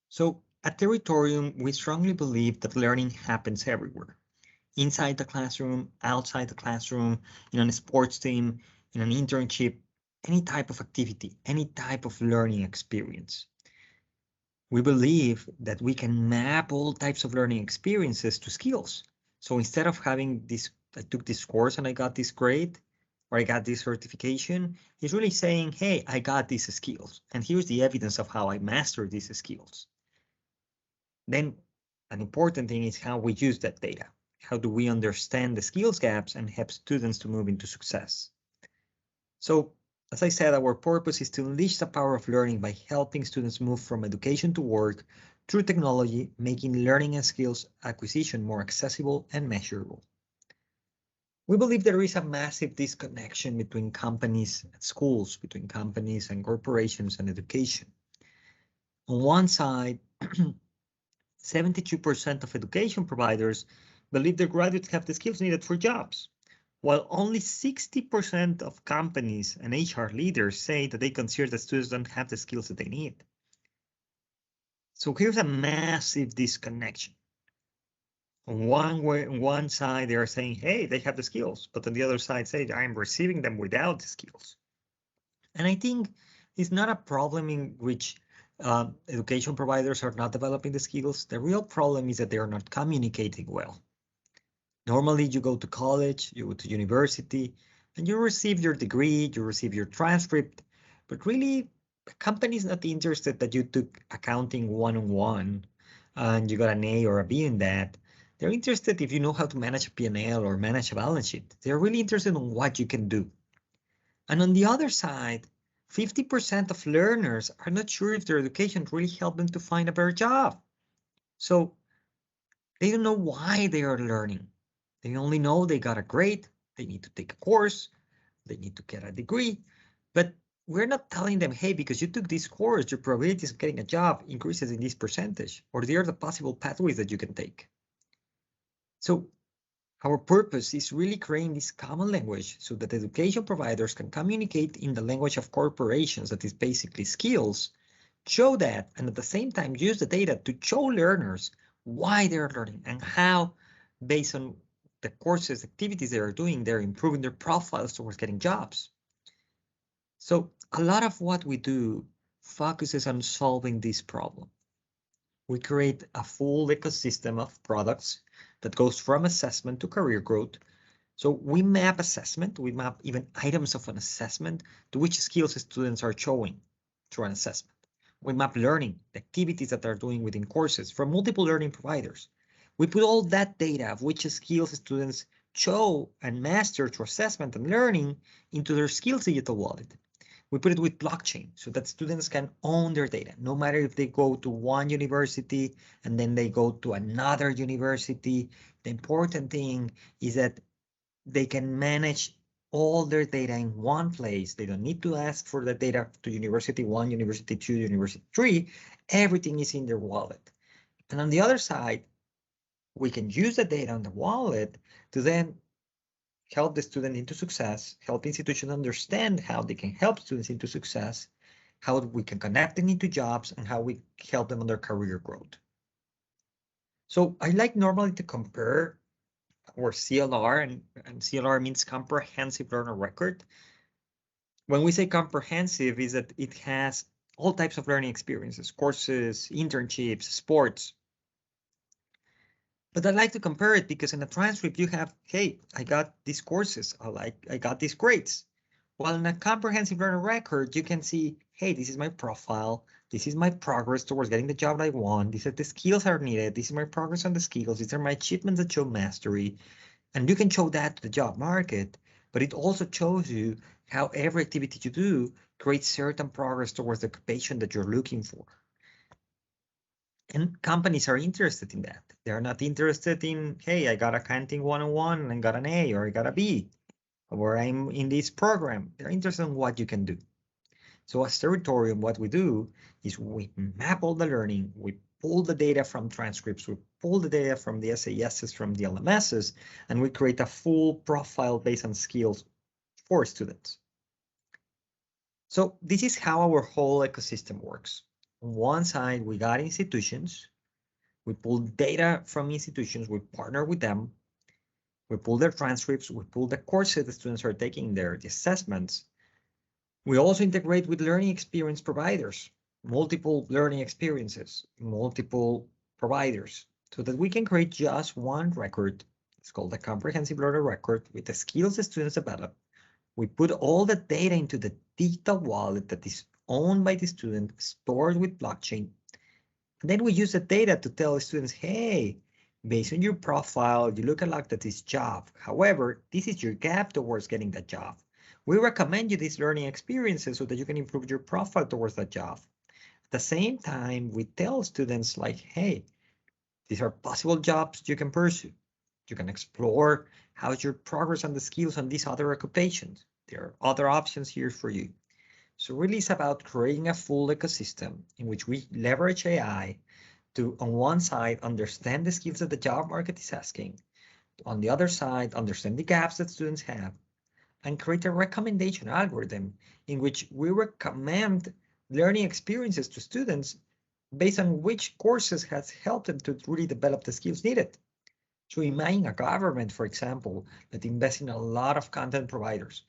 So at Territorium, we strongly believe that learning happens everywhere. Inside the classroom, outside the classroom, in a sports team, in an internship, any type of activity, any type of learning experience. We believe that we can map all types of learning experiences to skills. So instead of having this, I took this course and I got this grade, or I got this certification, it's really saying, hey, I got these skills, and here's the evidence of how I mastered these skills. Then an important thing is how we use that data. How do we understand the skills gaps and help students to move into success? So, as I said, our purpose is to unleash the power of learning by helping students move from education to work through technology, making learning and skills acquisition more accessible and measurable. We believe there is a massive disconnection between companies and schools, between companies and corporations and education. On one side, 72% of education providers believe their graduates have the skills needed for jobs, while only 60% of companies and HR leaders say that they consider that students don't have the skills that they need. So here's a massive disconnection. On one side, they are saying, hey, they have the skills, but on the other side, say, I'm receiving them without the skills. And I think it's not a problem in which education providers are not developing the skills. The real problem is that they are not communicating well. Normally, you go to college, you go to university, and you receive your degree, you receive your transcript, but really, the company is not interested that you took accounting 101 and you got an A or a B in that. They're interested if you know how to manage a P&L or manage a balance sheet. They're really interested in what you can do. And on the other side, 50% of learners are not sure if their education really helped them to find a better job. So they don't know why they are learning. They only know they got a grade, they need to take a course, they need to get a degree. But we're not telling them, hey, because you took this course, your probabilities of getting a job increases in this percentage, or there are the possible pathways that you can take. So our purpose is really creating this common language so that education providers can communicate in the language of corporations, that is basically skills, show that, and at the same time use the data to show learners why they're learning and how, based on the courses, activities they are doing, they're improving their profiles towards getting jobs. So a lot of what we do focuses on solving this problem. We create a full ecosystem of products that goes from assessment to career growth. So we map assessment, we map even items of an assessment to which skills students are showing through an assessment. We map learning, the activities that they're doing within courses from multiple learning providers. We put all that data of which skills students show and master through assessment and learning into their skills digital wallet. We put it with blockchain so that students can own their data, no matter if they go to one university and then they go to another university. The important thing is that they can manage all their data in one place. They don't need to ask for the data to university 1, university 2, university 3. Everything is in their wallet. And on the other side, we can use the data on the wallet to then help the student into success, help institutions understand how they can help students into success, how we can connect them into jobs, and how we help them on their career growth. So I like normally to compare our CLR, and CLR means comprehensive learner record. When we say comprehensive, is that it has all types of learning experiences, courses, internships, sports. But I like to compare it because in a transcript you have, hey, I got these courses, I got these grades. While in a comprehensive learner record, you can see, hey, this is my profile, this is my progress towards getting the job I want, these are the skills that are needed, this is my progress on the skills, these are my achievements that show mastery. And you can show that to the job market, but it also shows you how every activity you do creates certain progress towards the occupation that you're looking for. And companies are interested in that. They're not interested in, hey, I got accounting 101 and got an A or I got a B, or I'm in this program. They're interested in what you can do. So as Territorium, what we do is we map all the learning, we pull the data from transcripts, we pull the data from the SASs, from the LMSs, and we create a full profile based on skills for students. So this is how our whole ecosystem works. On one side, we got institutions. We pull data from institutions. We partner with them. We pull their transcripts. We pull the courses the students are taking there, the assessments. We also integrate with learning experience providers, multiple learning experiences, multiple providers, so that we can create just one record. It's called a comprehensive learner record with the skills the students develop. We put all the data into the digital wallet that is owned by the student, stored with blockchain. And then we use the data to tell the students, hey, based on your profile, you look like that this job. However, this is your gap towards getting that job. We recommend you these learning experiences so that you can improve your profile towards that job. At the same time, we tell students like, hey, these are possible jobs you can pursue. You can explore how's your progress on the skills on these other occupations. There are other options here for you. So really it's about creating a full ecosystem in which we leverage AI to, on one side, understand the skills that the job market is asking. On the other side, understand the gaps that students have and create a recommendation algorithm in which we recommend learning experiences to students based on which courses has helped them to really develop the skills needed. So imagine a government, for example, that invests in a lot of content providers.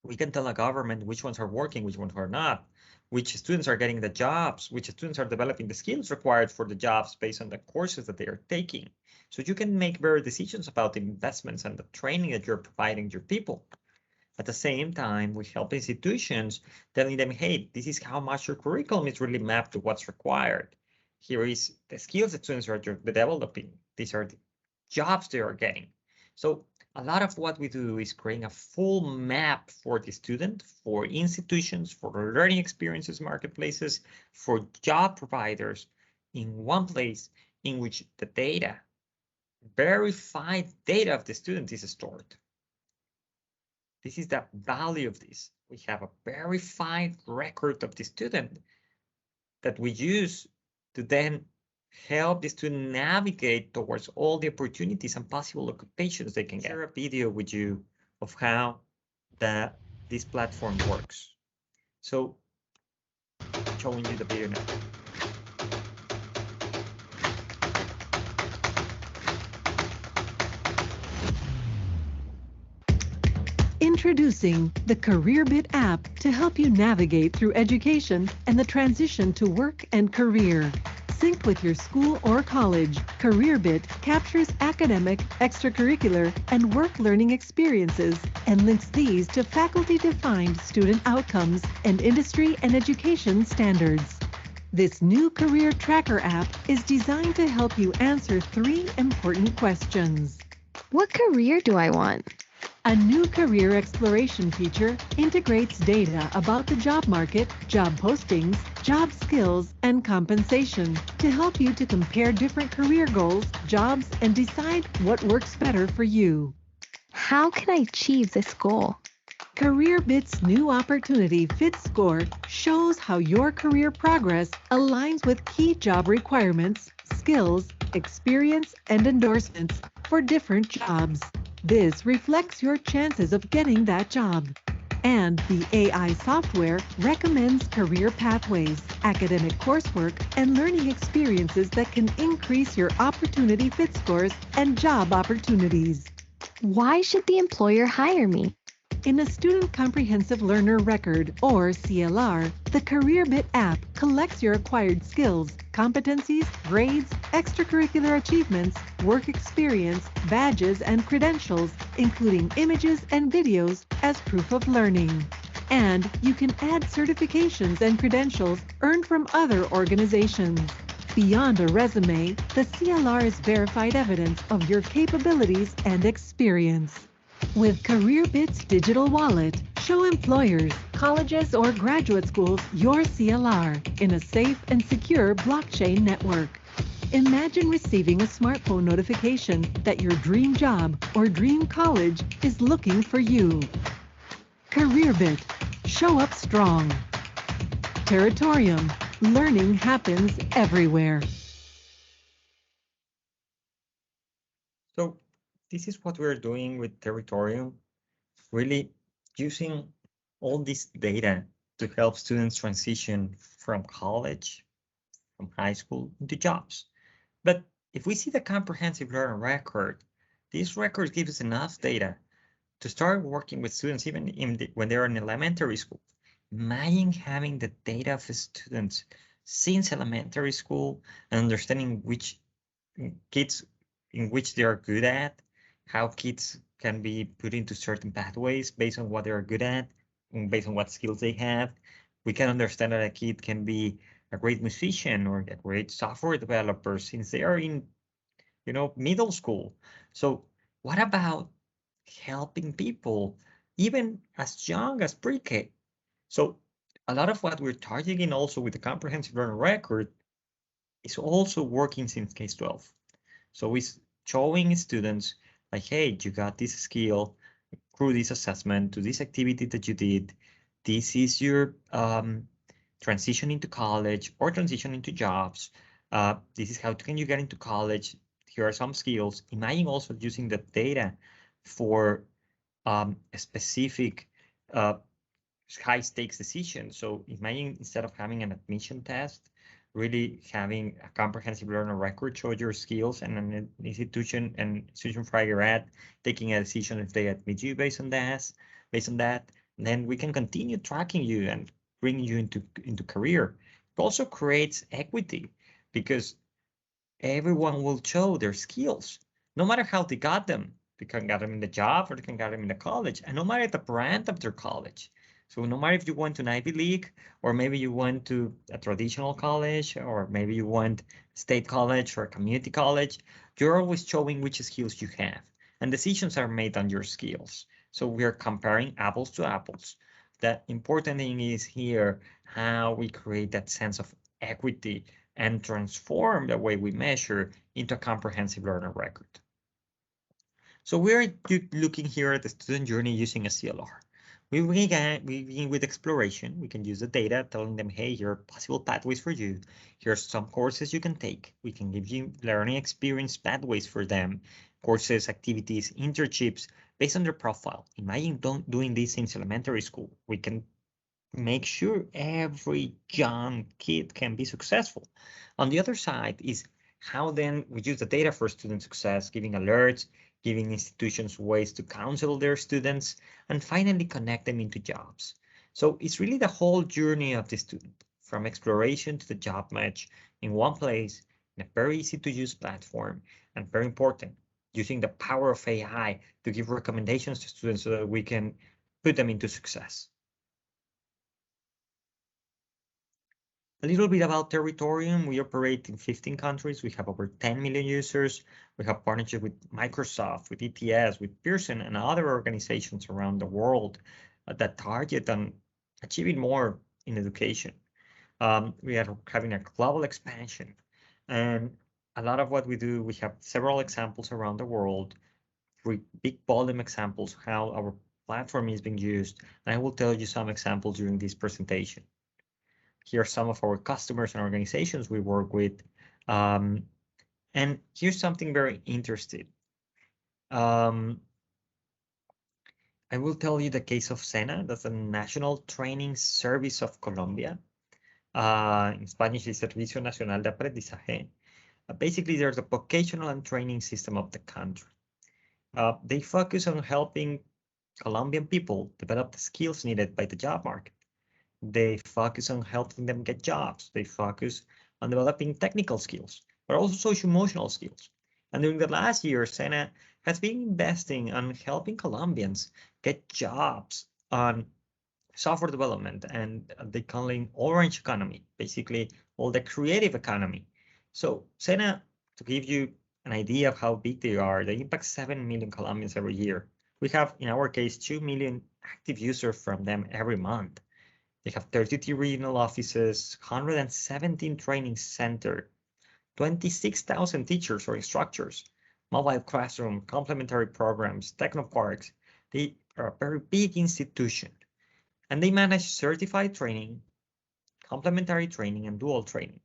We can tell a government which ones are working, which ones are not, which students are getting the jobs, which students are developing the skills required for the jobs based on the courses that they are taking. So you can make better decisions about the investments and the training that you're providing your people. At the same time, we help institutions telling them, hey, this is how much your curriculum is really mapped to what's required. Here is the skills that students are developing. These are the jobs they are getting. So a lot of what we do is creating a full map for the student, for institutions, for learning experiences marketplaces, for job providers in one place in which the data, verified data of the student is stored. This is the value of this. We have a verified record of the student that we use to then help the student navigate towards all the opportunities and possible occupations they can get. Share a video with you of how this platform works. So showing you the video now. Introducing the CareerBit app to help you navigate through education and the transition to work and career. Synced with your school or college, CareerBit captures academic, extracurricular, and work learning experiences and links these to faculty-defined student outcomes and industry and education standards. This new career tracker app is designed to help you answer 3 important questions. What career do I want? A new career exploration feature integrates data about the job market, job postings, job skills, and compensation to help you to compare different career goals, jobs, and decide what works better for you. How can I achieve this goal? CareerBit's new opportunity fit score shows how your career progress aligns with key job requirements, skills, experience, and endorsements for different jobs. This reflects your chances of getting that job. And the AI software recommends career pathways, academic coursework, and learning experiences that can increase your opportunity fit scores and job opportunities. Why should the employer hire me? In a Student Comprehensive Learner Record, or CLR, the CareerBit app collects your acquired skills, competencies, grades, extracurricular achievements, work experience, badges, and credentials, including images and videos as proof of learning. And you can add certifications and credentials earned from other organizations. Beyond a resume, the CLR is verified evidence of your capabilities and experience. With CareerBit's digital wallet, show employers, colleges, or graduate schools your CLR in a safe and secure blockchain network. Imagine receiving a smartphone notification that your dream job or dream college is looking for you. CareerBit, show up strong. Territorium, learning happens everywhere. So this is what we're doing with Territorium, really using all this data to help students transition from college, from high school into jobs. But if we see the comprehensive learner record, this record gives us enough data to start working with students even when they're in elementary school. Imagine having the data of students since elementary school and understanding which kids in which they are good at, how kids can be put into certain pathways based on what they are good at, and based on what skills they have. We can understand that a kid can be a great musician or a great software developer since they are in, middle school. So what about helping people even as young as pre-K? So a lot of what we're targeting also with the comprehensive learner record is also working since K-12. So it's showing students like, hey, you got this skill through this assessment to this activity that you did. This is your transition into college or transition into jobs. This is how can you get into college. Here are some skills. Imagine also using the data for a specific high stakes decision. So imagine instead of having an admission test, really having a comprehensive learner record show your skills and an institution prior at taking a decision if they admit you based on that, then we can continue tracking you and bring you into career. It also creates equity because everyone will show their skills, no matter how they got them. They can get them in the job or they can get them in the college, and no matter the brand of their college. So no matter if you went to an Ivy League, or maybe you went to a traditional college, or maybe you went state college or community college, you're always showing which skills you have, and decisions are made on your skills. So we are comparing apples to apples. The important thing is here how we create that sense of equity and transform the way we measure into a comprehensive learner record. So we're looking here at the student journey using a CLR. We begin with exploration. We can use the data, telling them, hey, here are possible pathways for you. Here's some courses you can take. We can give you learning experience pathways for them, courses, activities, internships, based on their profile. Imagine doing this since elementary school. We can make sure every young kid can be successful. On the other side is how then we use the data for student success, giving alerts, giving institutions ways to counsel their students, and finally connect them into jobs. So it's really the whole journey of the student, from exploration to the job match in one place, in a very easy to use platform, and very important, using the power of AI to give recommendations to students so that we can put them into success. A little bit about Territorium. We operate in 15 countries. We have over 10 million users. We have partnership with Microsoft, with ETS, with Pearson, and other organizations around the world that target on achieving more in education. We are having a global expansion. And a lot of what we do, we have several examples around the world, big volume examples, how our platform is being used. And I will tell you some examples during this presentation. Here are some of our customers and organizations we work with. And here's something very interesting. I will tell you the case of SENA, that's the National Training Service of Colombia. In Spanish, it's Servicio Nacional de Aprendizaje. Basically, there's a vocational and training system of the country. They focus on helping Colombian people develop the skills needed by the job market. They focus on helping them get jobs. They focus on developing technical skills, but also social-emotional skills. And during the last year, SENA has been investing on helping Colombians get jobs on software development, and they call it orange economy, basically all the creative economy. So SENA, to give you an idea of how big they are, they impact 7 million Colombians every year. We have, in our case, 2 million active users from them every month. They have 33 regional offices, 117 training centers, 26,000 teachers or instructors, mobile classroom, complementary programs, technoparks. They are a very big institution, and they manage certified training, complementary training, and dual training.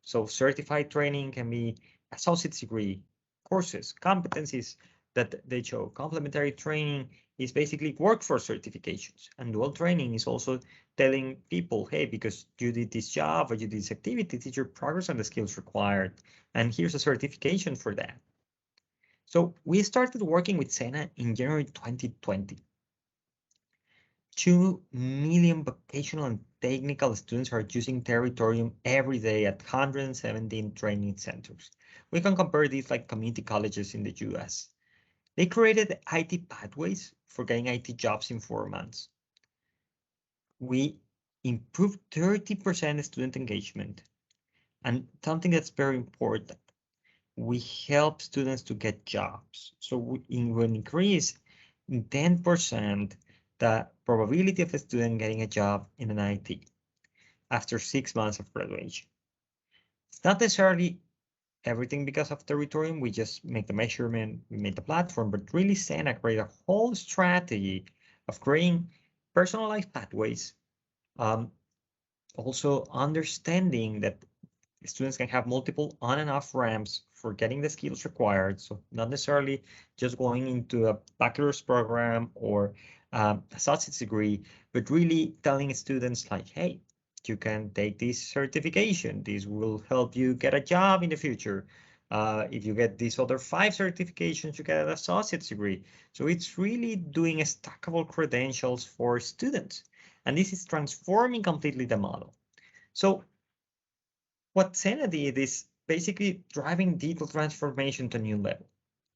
So certified training can be associate's degree, courses, competencies, that they show. Complementary training is basically workforce certifications, and dual training is also telling people, hey, because you did this job or you did this activity, this is your progress and the skills required, and here's a certification for that. So we started working with Sena in January 2020. 2 million vocational and technical students are using Territorium every day at 117 training centers. We can compare these like community colleges in the US. They created IT pathways for getting IT jobs in 4 months. We improved 30% student engagement. And something that's very important, we help students to get jobs. So we increase in 10% the probability of a student getting a job in an IT after 6 months of graduation. It's not necessarily everything because of Territorium. We just make the measurement, we make the platform, but really Sena created a whole strategy of creating personalized pathways. Also understanding that students can have multiple on and off ramps for getting the skills required. So not necessarily just going into a bachelor's program or associate's degree, but really telling students like, hey, you can take this certification. This will help you get a job in the future. If you get these other 5 certifications, you get an associate's degree. So it's really doing a stackable credentials for students. And this is transforming completely the model. So what Sena did is basically driving digital transformation to a new level.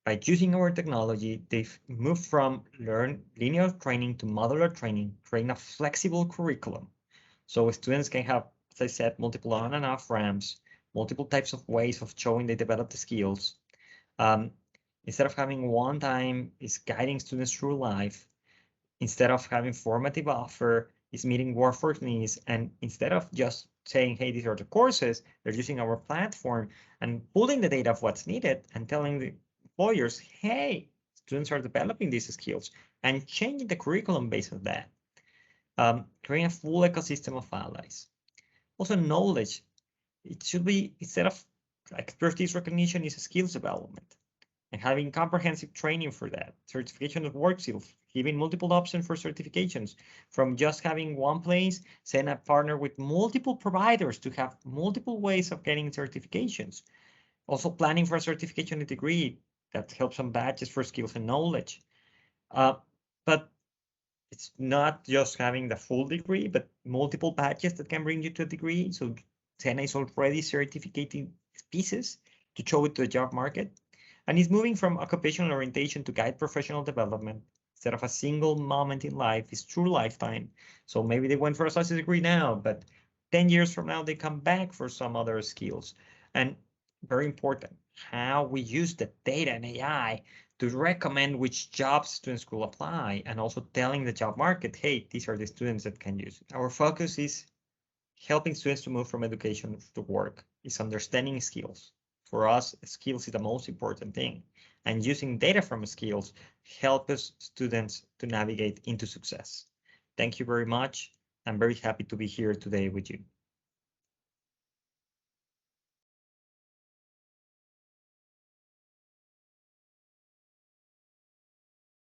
By using our technology, they've moved from linear training to modular training, creating a flexible curriculum. So students can have, as I said, multiple on and off ramps, multiple types of ways of showing they develop the skills. Instead of having one time, is guiding students through life. Instead of having formative offer, is meeting workforce needs. And instead of just saying, hey, these are the courses, they're using our platform and pulling the data of what's needed and telling the employers, hey, students are developing these skills and changing the curriculum based on that. Creating a full ecosystem of allies. Also knowledge, it should be, instead of expertise recognition, is a skills development. And having comprehensive training for that, certification of work skills, giving multiple options for certifications, from just having one place, send a partner with multiple providers to have multiple ways of getting certifications. Also planning for a certification and degree that helps on badges for skills and knowledge. But it's not just having the full degree, but multiple badges that can bring you to a degree. So Sena is already certificating pieces to show it to the job market. And it's moving from occupational orientation to guide professional development. Instead of a single moment in life, it's true lifetime. So maybe they went for a associate degree now, but 10 years from now, they come back for some other skills. And very important, how we use the data and AI to recommend which jobs students will apply, and also telling the job market, hey, these are the students that can use it. Our focus is helping students to move from education to work, is understanding skills. For us, skills is the most important thing. And using data from skills helps students to navigate into success. Thank you very much. I'm very happy to be here today with you.